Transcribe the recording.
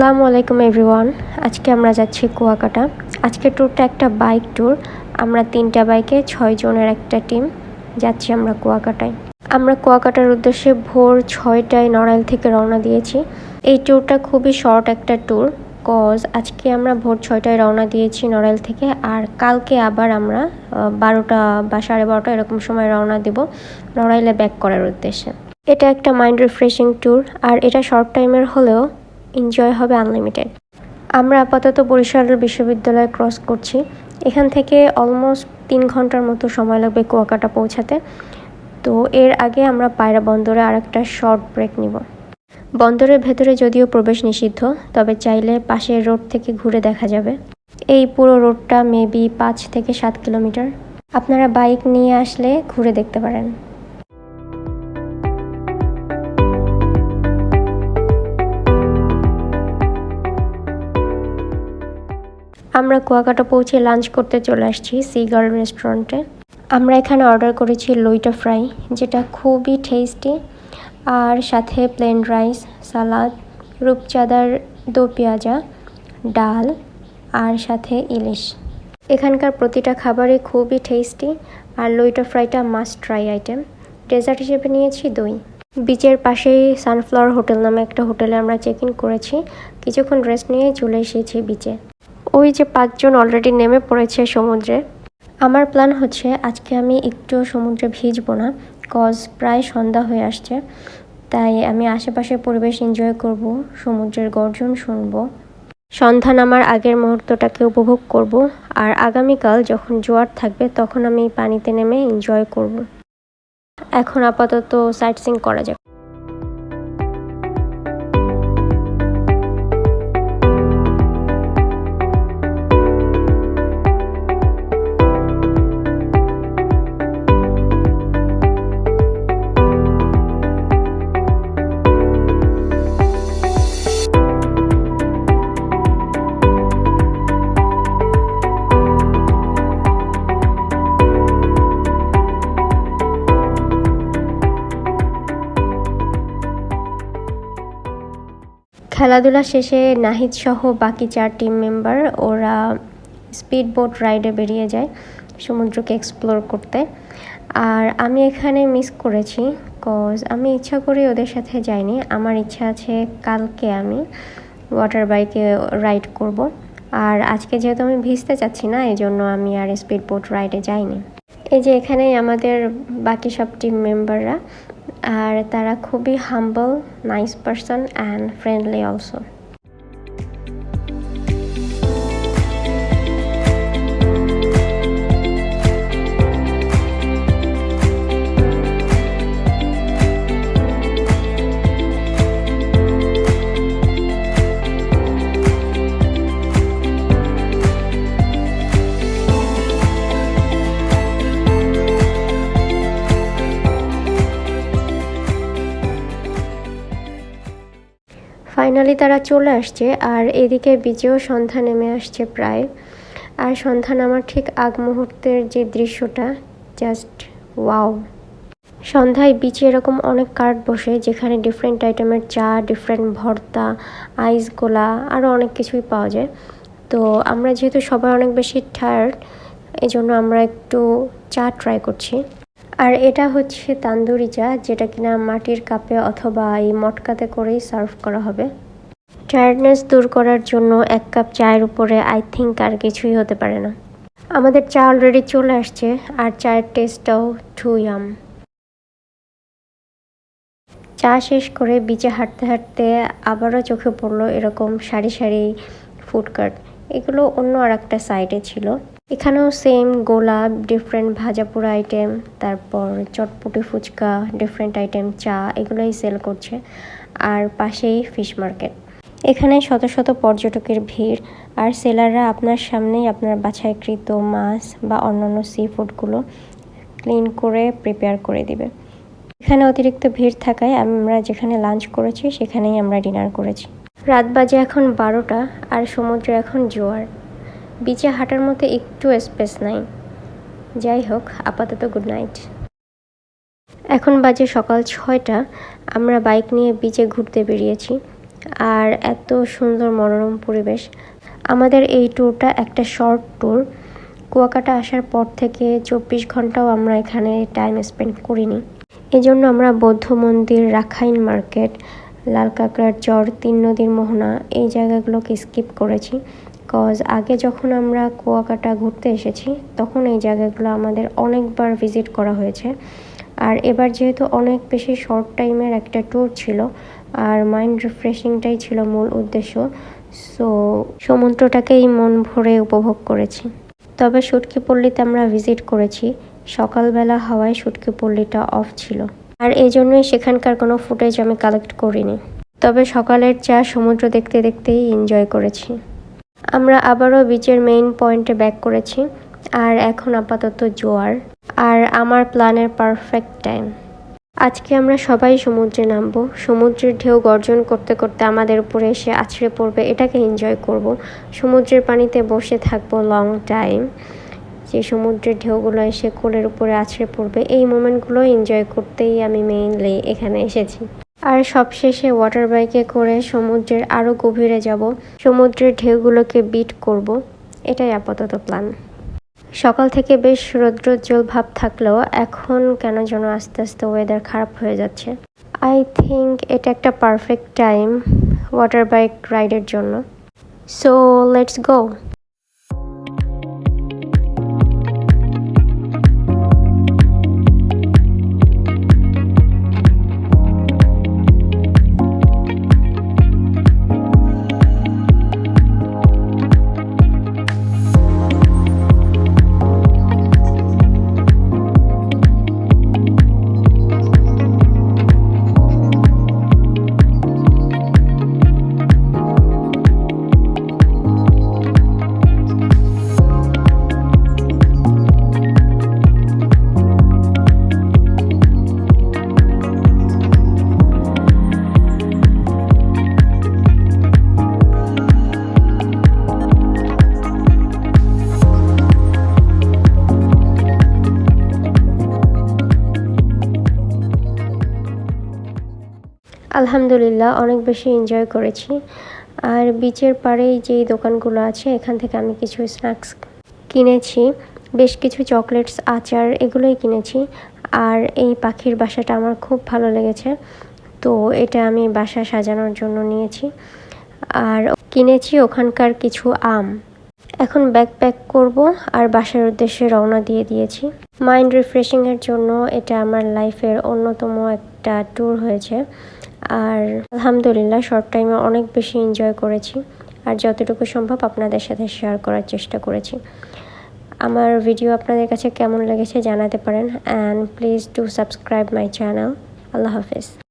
আসসালামু আলাইকুম এভরিওয়ান। আজকে আমরা যাচ্ছি কুয়াকাটা। আজকের ট্যুরটা একটা বাইক ট্যুর। আমরা 3টা বাইকে 6 জনের একটা টিম যাচ্ছি আমরা কুয়াকাটায়। আমরা কুয়াকাটার উদ্দেশ্যে ভোর 6টায় নড়াইল থেকে রওনা দিয়েছি। এই ট্যুরটা খুবই শর্ট একটা ট্যুর, আজকে আমরা ভোর 6টায় রওনা দিয়েছি নড়াইল থেকে, আর কালকে আবার আমরা 12টা বা 12:30 এরকম সময় রওনা দেব নড়াইলে ব্যাক করার উদ্দেশ্যে। এটা একটা মাইন্ড রিফ্রেশিং ট্যুর, আর এটা শর্ট টাইমের হলেও এনজয় হবে আনলিমিটেড। আমরা আপাতত বরিশাল বিশ্ববিদ্যালয় ক্রস করছি। এখান থেকে অলমোস্ট 3 ঘন্টার মতো সময় লাগবে কুয়াকাটা পৌঁছাতে। তো এর আগে আমরা পায়রা বন্দরে আরেকটা শর্ট ব্রেক নিব। বন্দরের ভেতরে যদিও প্রবেশ নিষিদ্ধ, তবে চাইলে পাশের রোড থেকে ঘুরে দেখা যাবে। এই পুরো রোডটা মেবি 5 থেকে 7 কিলোমিটার। আপনারা বাইক নিয়ে আসলে ঘুরে দেখতে পারেন। আমরা কুয়াকাটা পৌঁছে লাঞ্চ করতে চলে আসছি সি গার্ল রেস্টুরেন্টে। আমরা এখানে অর্ডার করেছি লইটা ফ্রাই, যেটা খুবই টেস্টি, আর সাথে প্লেন রাইস, সালাদ, রূপচাঁদার দো পেঁয়াজা, ডাল, আর সাথে ইলিশ। এখানকার প্রতিটা খাবারই খুবই টেস্টি, আর লইটা ফ্রাইটা মাস্ট ট্রাই আইটেম। ডেজার্ট হিসেবে নিয়েছি দই। বিচের পাশেই সানফ্লাওয়ার হোটেল নামে একটা হোটেলে আমরা চেক ইন করেছি। কিছুক্ষণ রেস্ট নিয়ে চলে এসেছি বিচে। ওই যে 5 জন অলরেডি নেমে পড়েছে সমুদ্রে। আমার প্ল্যান হচ্ছে আজকে আমি একটু সমুদ্রে ভিজবো না, প্রায় সন্ধ্যা হয়ে আসছে। তাই আমি আশেপাশের পরিবেশ এনজয় করব, সমুদ্রের গর্জন শুনব, সন্ধ্যা নামার আগের মুহূর্তটাকে উপভোগ করব, আর আগামীকাল যখন জোয়ার থাকবে তখন আমি পানিতে নেমে এনজয় করব। এখন আপাতত সাইট সিইং করা যাক। খেলাধুলা শেষে নাহিদ সহ বাকি 4 টিম মেম্বার ওরা স্পিড বোট রাইডে বেরিয়ে যায় সমুদ্রকে এক্সপ্লোর করতে। আর আমি এখানে মিস করেছি, আমি ইচ্ছা করে ওদের সাথে যাইনি। আমার ইচ্ছা আছে কালকে আমি ওয়াটার বাইকে রাইড করব, আর আজকে যেহেতু আমি ভিজতে চাচ্ছি না, এই জন্য আমি আর স্পিড বোট রাইডে যাইনি। এই যে এখানেই আমাদের বাকি সব টিম মেম্বাররা, আর তারা খুবই humble, nice person and friendly also. Finally তারা চলে আসছে, আর এদিকে বিচেও সন্ধ্যা নেমে আসছে প্রায়। আর সন্ধ্যা নামার ঠিক আগ মুহূর্তের যে দৃশ্যটা, জাস্ট ওয়াও। সন্ধ্যায় বিচে এরকম অনেক কার্ট বসে, যেখানে ডিফারেন্ট আইটেমের চা, ডিফারেন্ট ভর্তা, আইস গোলা, আরও অনেক কিছুই পাওয়া যায়। তো আমরা যেহেতু সবাই অনেক বেশি টায়ার্ড, এই জন্য আমরা একটু চা ট্রাই করছি। আর এটা হচ্ছে তান্দুরি চা, যেটা কিনা মাটির কাপে অথবা এই মটকাতে করেই সার্ভ করা হবে। টায়ার্ডনেস দূর করার জন্য 1 কাপ চায়ের উপরে আই থিঙ্ক আর কিছুই হতে পারে না। আমাদের চা অলরেডি চলে আসছে, আর চায়ের টেস্টটাও টু ইয়াম। চা শেষ করে বিচে হাঁটতে হাঁটতে আবারও চোখে পড়লো এরকম সারি সারি ফুডকার্ট। এগুলো অন্য আর একটা সাইডে ছিল। এখানেও সেম গোলাপ, ডিফারেন্ট ভাজাপোড়া আইটেম, তারপর চটপটি ফুচকা, ডিফারেন্ট আইটেম চা, এগুলোই সেল করছে। আর পাশেই ফিশ মার্কেট। এখানে শত শত পর্যটকের ভিড়, আর সেলাররা আপনার সামনেই আপনার বাছাইকৃত মাছ বা অন্যান্য সি ফুডগুলো ক্লিন করে প্রিপেয়ার করে দিবে। এখানে অতিরিক্ত ভিড় থাকায় আমরা যেখানে লাঞ্চ করেছি সেখানেই আমরা ডিনার করেছি। রাত বাজে এখন 12টা, আর সমুদ্রে এখন জোয়ার। বিচে হাঁটার মতো একটু স্পেস নাই। যাই হোক, আপাতত গুড নাইট। এখন বাজে সকাল 6টা। আমরা বাইক নিয়ে বিচে ঘুরতে বেরিয়েছি। আর এত সুন্দর মনোরম পরিবেশ। আমাদের এই ট্যুরটা একটা শর্ট ট্যুর। কুয়াকাটা আসার পর থেকে 24 ঘন্টাও আমরা এখানে টাইম স্পেন্ড করিনি। এজন্য আমরা বৌদ্ধ মন্দির, রাখাইন মার্কেট, লাল কাঁকড়ার চর, 3 নদীর মোহনা এই জায়গাগুলোকে স্কিপ করেছি। আগে যখন আমরা কুয়াকাটা ঘুরতে এসেছি তখন এই জায়গাগুলো আমাদের অনেকবার ভিজিট করা হয়েছে। আর এবার যেহেতু অনেক বেশি শর্ট টাইমের একটা ট্যুর ছিল আর মাইন্ড রিফ্রেশিংটাই ছিল মূল উদ্দেশ্য, সো সমুদ্রটাকেই মন ভরে উপভোগ করেছি। তবে শুটকি পল্লীতে আমরা ভিজিট করেছি সকালবেলা হওয়ায় শুটকি পল্লীটা অফ ছিল, আর এই জন্যই সেখানকার কোনো ফুটেজ আমি কালেক্ট করিনি। তবে সকালের চা সমুদ্র দেখতে দেখতেই এনজয় করেছি। আমরা আবারও বিচের মেইন পয়েন্টে ব্যাক করেছি, আর এখন আপাতত জোয়ার আর আমার প্ল্যানের পারফেক্ট টাইম। আজকে আমরা সবাই সমুদ্রে নামবো। সমুদ্রের ঢেউ গর্জন করতে করতে আমাদের উপরে এসে আছড়ে পড়বে, এটাকে এনজয় করব। সমুদ্রের পানিতে বসে থাকবো লং টাইম, যে সমুদ্রের ঢেউগুলো এসে কোলের উপরে আছড়ে পড়বে, এই মোমেন্টগুলো এনজয় করতেই আমি মেইনলি এখানে এসেছি। আর সবশেষে ওয়াটার বাইকে করে সমুদ্রের আরও গভীরে যাব, সমুদ্রের ঢেউগুলোকে বিট করব। এটাই আপাতত প্ল্যান। সকাল থেকে বেশ রৌদ্রোজ্জ্বল ভাব থাকলেও এখন কেন যেন আস্তে আস্তে ওয়েদার খারাপ হয়ে যাচ্ছে। আই থিঙ্ক এটা একটা পারফেক্ট টাইম ওয়াটার বাইক রাইডের জন্য। So let's go. আলহামদুলিল্লাহ অনেক বেশি এনজয় করেছি। আর বিচের পাড়েই যেই দোকানগুলো আছে এখান থেকে আমি কিছু স্ন্যাক্স কিনেছি, বেশ কিছু চকলেটস, আচার এগুলোই কিনেছি। আর এই পাখির বাসাটা আমার খুব ভালো লেগেছে, তো এটা আমি বাসা সাজানোর জন্য নিয়েছি। আর কিনেছি ওখানকার কিছু আম। এখন ব্যাকপ্যাক করব আর বাসার উদ্দেশ্যে রওনা দিয়ে দিয়েছি। মাইন্ড রিফ্রেশিংয়ের জন্য এটা আমার লাইফের অন্যতম একটা ট্যুর হয়েছে। আর আলহামদুলিল্লাহ শর্ট টাইমে অনেক বেশি এনজয় করেছি, আর যতটুকু সম্ভব আপনাদের সাথে শেয়ার করার চেষ্টা করেছি। আমার ভিডিও আপনাদের কাছে কেমন লেগেছে জানাতে পারেন, and please do subscribe my channel. আল্লাহ হাফেজ।